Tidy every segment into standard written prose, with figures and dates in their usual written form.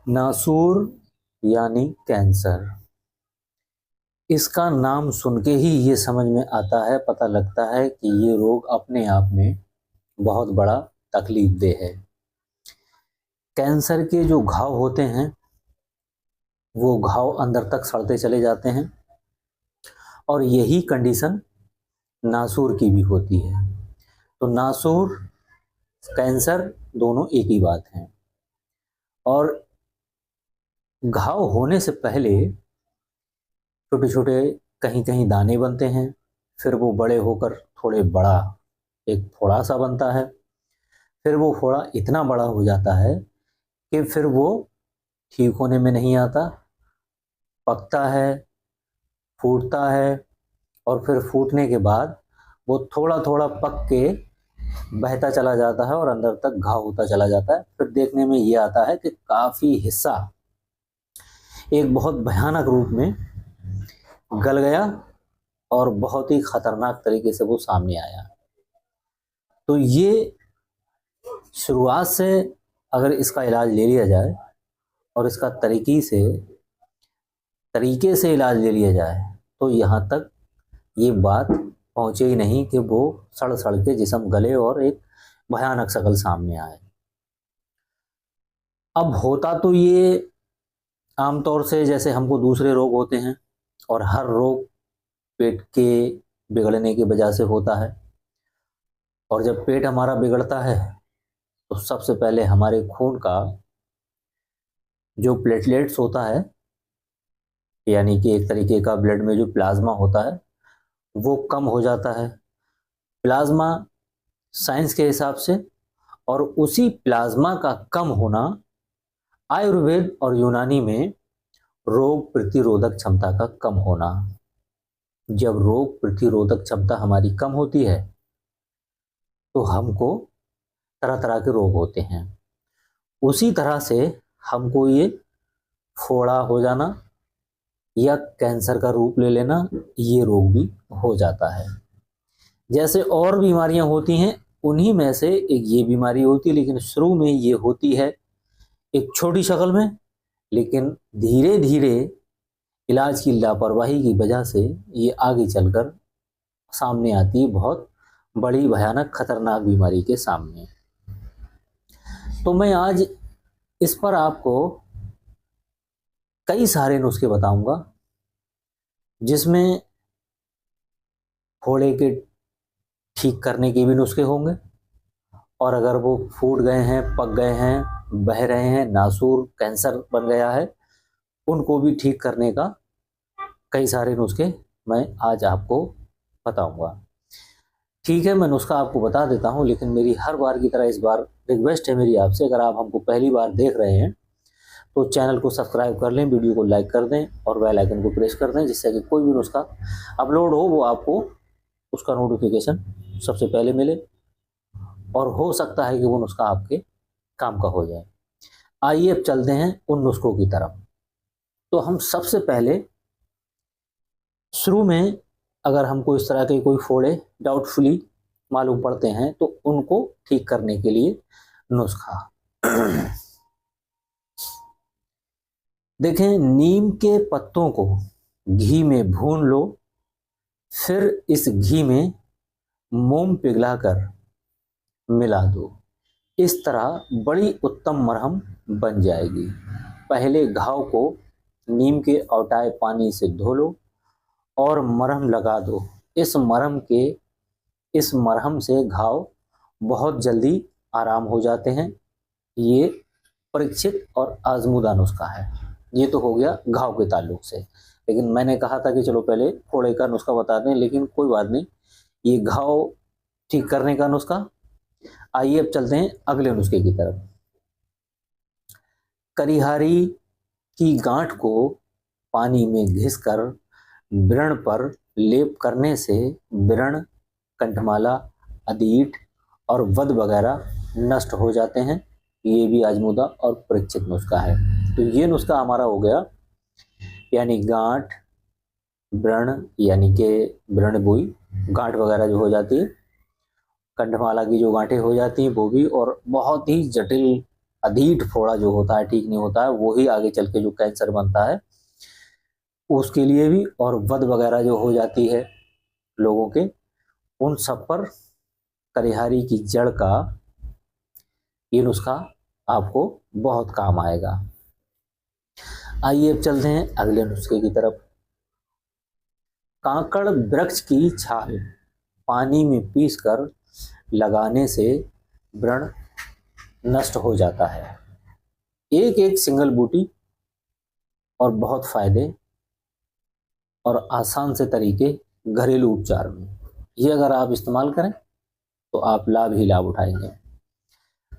नासूर यानी कैंसर। इसका नाम सुन के ही ये समझ में आता है, पता लगता है कि ये रोग अपने आप में बहुत बड़ा तकलीफ देह है। कैंसर के जो घाव होते हैं वो घाव अंदर तक सड़ते चले जाते हैं और यही कंडीशन नासूर की भी होती है। तो नासूर कैंसर दोनों एक ही बात है। और घाव होने से पहले छोटे छोटे कहीं कहीं दाने बनते हैं, फिर वो बड़े होकर थोड़े बड़ा एक फोड़ा सा बनता है, फिर वो फोड़ा इतना बड़ा हो जाता है कि फिर वो ठीक होने में नहीं आता, पकता है, फूटता है और फिर फूटने के बाद वो थोड़ा थोड़ा पक के बहता चला जाता है और अंदर तक घाव होता चला जाता है। फिर देखने में ये आता है कि काफ़ी हिस्सा एक बहुत भयानक रूप में गल गया और बहुत ही खतरनाक तरीके से वो सामने आया। तो ये शुरुआत से अगर इसका इलाज ले लिया जाए और इसका तरीके से इलाज ले लिया जाए तो यहाँ तक ये बात पहुँचे ही नहीं कि वो सड़ सड़ के जिस्म गले और एक भयानक शकल सामने आए। अब होता तो ये आमतौर से जैसे हमको दूसरे रोग होते हैं, और हर रोग पेट के बिगड़ने की वजह से होता है। और जब पेट हमारा बिगड़ता है तो सबसे पहले हमारे खून का जो प्लेटलेट्स होता है, यानी कि एक तरीके का ब्लड में जो प्लाज्मा होता है वो कम हो जाता है। प्लाज्मा साइंस के हिसाब से, और उसी प्लाज्मा का कम होना आयुर्वेद और यूनानी में रोग प्रतिरोधक क्षमता का कम होना। जब रोग प्रतिरोधक क्षमता हमारी कम होती है तो हमको तरह तरह के रोग होते हैं। उसी तरह से हमको ये फोड़ा हो जाना या कैंसर का रूप ले लेना, ये रोग भी हो जाता है। जैसे और बीमारियां होती हैं उन्हीं में से एक ये बीमारी होती है, लेकिन शुरू में ये होती है एक छोटी शक्ल में, लेकिन धीरे धीरे इलाज की लापरवाही की वजह से ये आगे चलकर सामने आती है बहुत बड़ी भयानक खतरनाक बीमारी के सामने। तो मैं आज इस पर आपको कई सारे नुस्खे बताऊंगा, जिसमें फोड़े के ठीक करने के भी नुस्खे होंगे, और अगर वो फूट गए हैं, पक गए हैं, बह रहे हैं, नासूर कैंसर बन गया है, उनको भी ठीक करने का कई सारे नुस्खे मैं आज आपको बताऊंगा। ठीक है, मैं नुस्खा आपको बता देता हूं, लेकिन मेरी हर बार की तरह इस बार रिक्वेस्ट है मेरी आपसे, अगर आप हमको पहली बार देख रहे हैं तो चैनल को सब्सक्राइब कर लें, वीडियो को लाइक कर दें और बेल आइकन को प्रेस कर दें, जिससे कि कोई भी नुस्खा अपलोड हो वो आपको उसका नोटिफिकेशन सबसे पहले मिले, और हो सकता है कि वो नुस्खा आपके काम का हो जाए। आइए अब चलते हैं उन नुस्खों की तरफ। तो हम सबसे पहले शुरू में अगर हमको इस तरह के कोई फोड़े डाउटफुली मालूम पड़ते हैं तो उनको ठीक करने के लिए नुस्खा देखें, नीम के पत्तों को घी में भून लो, फिर इस घी में मोम पिघलाकर मिला दो। इस तरह बड़ी उत्तम मरहम बन जाएगी। पहले घाव को नीम के औटाए पानी से धो लो और मरहम लगा दो। इस मरहम से घाव बहुत जल्दी आराम हो जाते हैं। ये परीक्षित और आजमूदा नुस्खा है। ये तो हो गया घाव के ताल्लुक से, लेकिन मैंने कहा था कि चलो पहले फोड़े का नुस्खा बता दें, लेकिन कोई बात नहीं, ये घाव ठीक करने का नुस्खा। आइए अब चलते हैं अगले नुस्खे की तरफ। करिहारी की गांठ को पानी में घिसकर व्रण पर लेप करने से व्रण, कंठमाला, अधीठ और वध वगैरह नष्ट हो जाते हैं। ये भी आजमूदा और परीक्षित नुस्खा है। तो ये नुस्खा हमारा हो गया, यानी गांठ, व्रण यानी कि व्रण बुई, गांठ वगैरह जो हो जाती है, कंठमाला की जो गांठें हो जाती हैं वो भी, और बहुत ही जटिल अधीठ फोड़ा जो होता है ठीक नहीं होता है, वो ही आगे चल के जो कैंसर बनता है उसके लिए भी, और वध वगैरह जो हो जाती है लोगों के, उन सब पर करिहारी की जड़ का ये नुस्खा आपको बहुत काम आएगा। आइए अब चलते हैं अगले नुस्खे की तरफ। कांकड़ वृक्ष की छाल पानी में पीसकर लगाने से व्रण नष्ट हो जाता है। एक एक सिंगल बूटी और बहुत फायदे और आसान से तरीके घरेलू उपचार में, ये अगर आप इस्तेमाल करें तो आप लाभ ही लाभ उठाएंगे।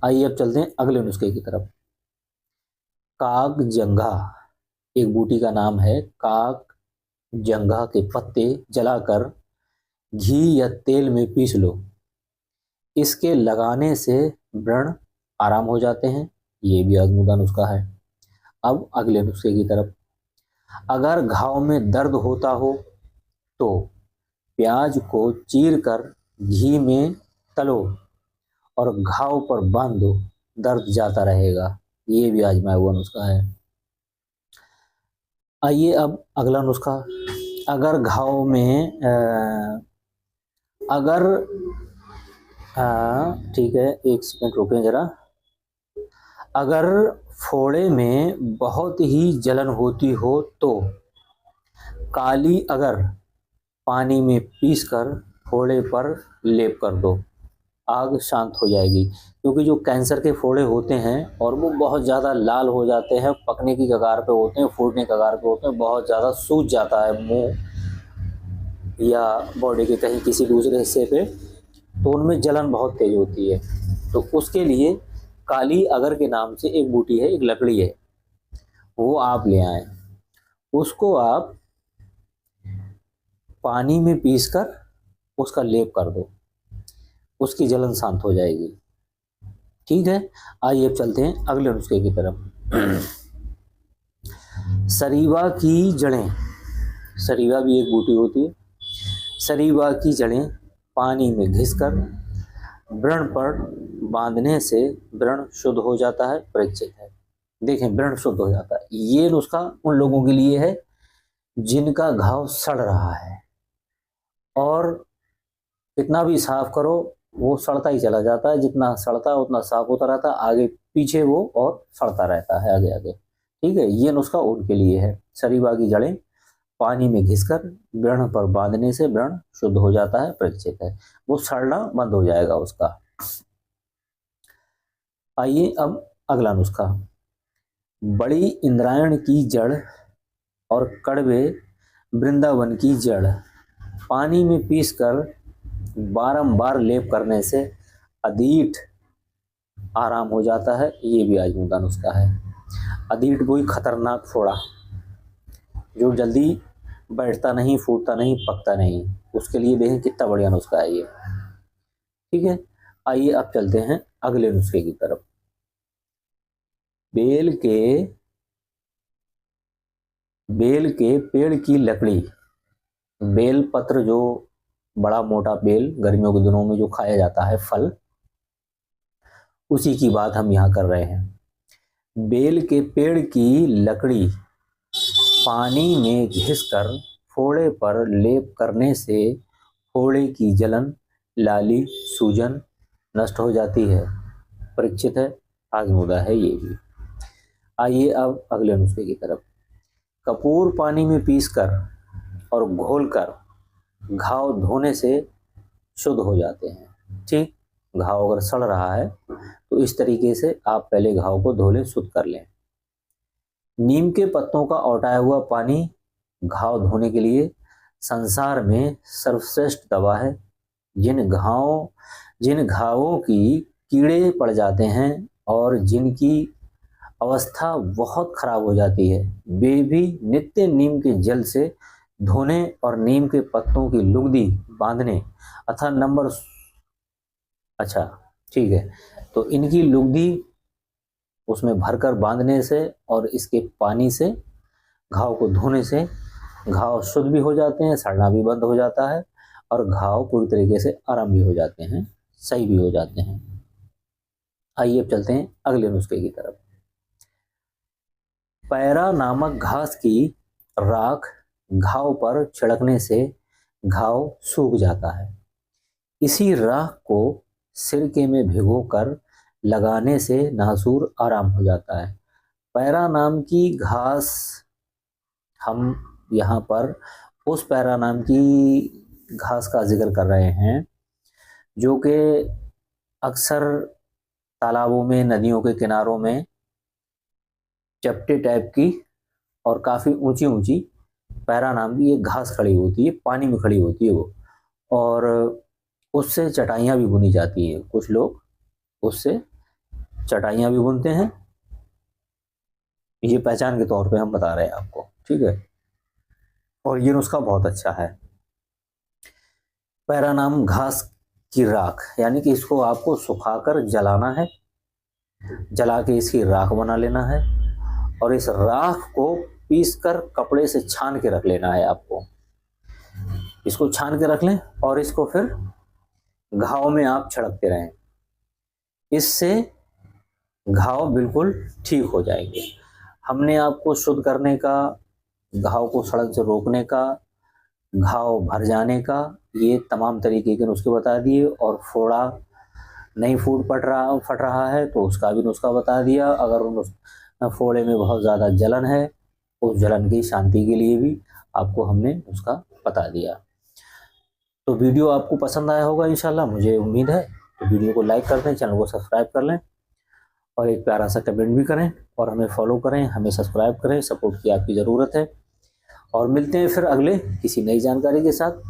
आइए अब चलते हैं अगले नुस्खे की तरफ। काग जंघा एक बूटी का नाम है। काग जंघा के पत्ते जलाकर घी या तेल में पीस लो, इसके लगाने से व्रण आराम हो जाते हैं। ये भी आजमूदा नुस्खा है। अब अगले नुस्खे की तरफ। अगर घाव में दर्द होता हो तो प्याज को चीर कर घी में तलो और घाव पर बांध दो, दर्द जाता रहेगा। ये भी आजमाया हुआ नुस्खा है। आइए अब अगला नुस्खा। अगर घाव में ठीक है, एक सेकंड रुकें जरा। अगर फोड़े में बहुत ही जलन होती हो तो काली अगर पानी में पीसकर फोड़े पर लेप कर दो, आग शांत हो जाएगी। क्योंकि जो कैंसर के फोड़े होते हैं और वो बहुत ज़्यादा लाल हो जाते हैं, पकने की कगार पे होते हैं, फूटने की कगार पे होते हैं, बहुत ज़्यादा सूज जाता है मुंह या बॉडी के कहीं किसी दूसरे हिस्से पे, तो उनमें जलन बहुत तेज होती है। तो उसके लिए काली अगर के नाम से एक बूटी है, एक लकड़ी है, वो आप ले आएँ। उसको आप पानी में पीसकर उसका लेप कर दो, उसकी जलन शांत हो जाएगी। ठीक है, आइए अब चलते हैं अगले नुस्खे की तरफ। सरीवा की जड़ें, सरीवा भी एक बूटी होती है। सरीवा की जड़ें पानी में घिसकर व्रण पर बांधने से व्रण शुद्ध हो जाता है। परीक्षित है। देखें, व्रण शुद्ध हो जाता है। ये नुस्खा उन लोगों के लिए है जिनका घाव सड़ रहा है और कितना भी साफ करो वो सड़ता ही चला जाता है, जितना सड़ता है उतना साफ होता रहता है, आगे पीछे वो और सड़ता रहता है आगे आगे। ठीक है, ये नुस्खा उनके लिए है। सरीवा की जड़ें पानी में घिसकर व्रण पर बांधने से व्रण शुद्ध हो जाता है। परीक्षित है, वो सड़ना बंद हो जाएगा उसका। आइए अब अगला नुस्खा। बड़ी इंद्रायण की जड़ और कड़वे वृंदावन की जड़ पानी में पीसकर बारंबार लेप करने से अधीठ आराम हो जाता है। ये भी आजमूदा नुस्खा है। अधीठ कोई खतरनाक फोड़ा जो जल्दी बैठता नहीं, फूटता नहीं, पकता नहीं, उसके लिए देखें कितना बढ़िया नुस्खा है ये। ठीक है, आइए अब चलते हैं अगले नुस्खे की तरफ। बेल के पेड़ की लकड़ी, बेल पत्र जो बड़ा मोटा बेल गर्मियों के दिनों में जो खाया जाता है फल, उसी की बात हम यहाँ कर रहे हैं। बेल के पेड़ की लकड़ी पानी में घिसकर फोड़े पर लेप करने से फोड़े की जलन, लाली, सूजन नष्ट हो जाती है। परीक्षित है, आजमूदा है ये भी। आइए अब अगले नुस्खे की तरफ। कपूर पानी में पीसकर और घोलकर घाव धोने से शुद्ध हो जाते हैं। ठीक, घाव अगर सड़ रहा है तो इस तरीके से आप पहले घाव को धो लें, शुद्ध कर लें। नीम के पत्तों का औटाया हुआ पानी घाव धोने के लिए संसार में सर्वश्रेष्ठ दवा है। जिन घावों की कीड़े पड़ जाते हैं और जिनकी अवस्था बहुत खराब हो जाती है, वे भी नित्य नीम के जल से धोने और नीम के पत्तों की लुगदी बांधने ठीक है, तो इनकी लुगदी उसमें भरकर बांधने से और इसके पानी से घाव को धोने से घाव शुद्ध भी हो जाते हैं, सड़ना भी बंद हो जाता है और घाव पूरी तरीके से आराम भी हो जाते हैं, सही भी हो जाते हैं। आइए अब चलते हैं अगले नुस्खे की तरफ। पैरा नामक घास की राख घाव पर छिड़कने से घाव सूख जाता है। इसी राख को सिरके में भिगोकर लगाने से नासूर आराम हो जाता है। पैरा नाम की घास, हम यहाँ पर उस पैरा नाम की घास का जिक्र कर रहे हैं जो कि अक्सर तालाबों में, नदियों के किनारों में चपटे टाइप की और काफ़ी ऊंची ऊंची पैरा नाम की एक घास खड़ी होती है, पानी में खड़ी होती है वो, और उससे चटाइयाँ भी बुनी जाती हैं। कुछ लोग उससे चटाइयाँ भी बुनते हैं। ये पहचान के तौर पे हम बता रहे हैं आपको, ठीक है। और ये नुस्खा बहुत अच्छा है। पैरा नाम घास की राख, यानी कि इसको आपको सुखाकर जलाना है, जला के इसकी राख बना लेना है और इस राख को पीसकर कपड़े से छान के रख लेना है आपको। इसको छान के रख लें और इसको फिर घाव में आप छिड़कते रहें। इससे घाव बिल्कुल ठीक हो जाएंगे। हमने आपको शुद्ध करने का, घाव को सड़न से रोकने का, घाव भर जाने का, ये तमाम तरीके के नुस्खे बता दिए। और फोड़ा नहीं फट रहा है तो उसका भी नुस्खा बता दिया। अगर उस फोड़े में बहुत ज़्यादा जलन है, उस जलन की शांति के लिए भी आपको हमने नुस्खा बता दिया। तो वीडियो आपको पसंद आया होगा इंशाल्लाह, मुझे उम्मीद है। तो वीडियो को लाइक कर दें, चैनल को सब्सक्राइब कर लें और एक प्यारा सा कमेंट भी करें और हमें फॉलो करें, हमें सब्सक्राइब करें। सपोर्ट की आपकी ज़रूरत है। और मिलते हैं फिर अगले किसी नई जानकारी के साथ।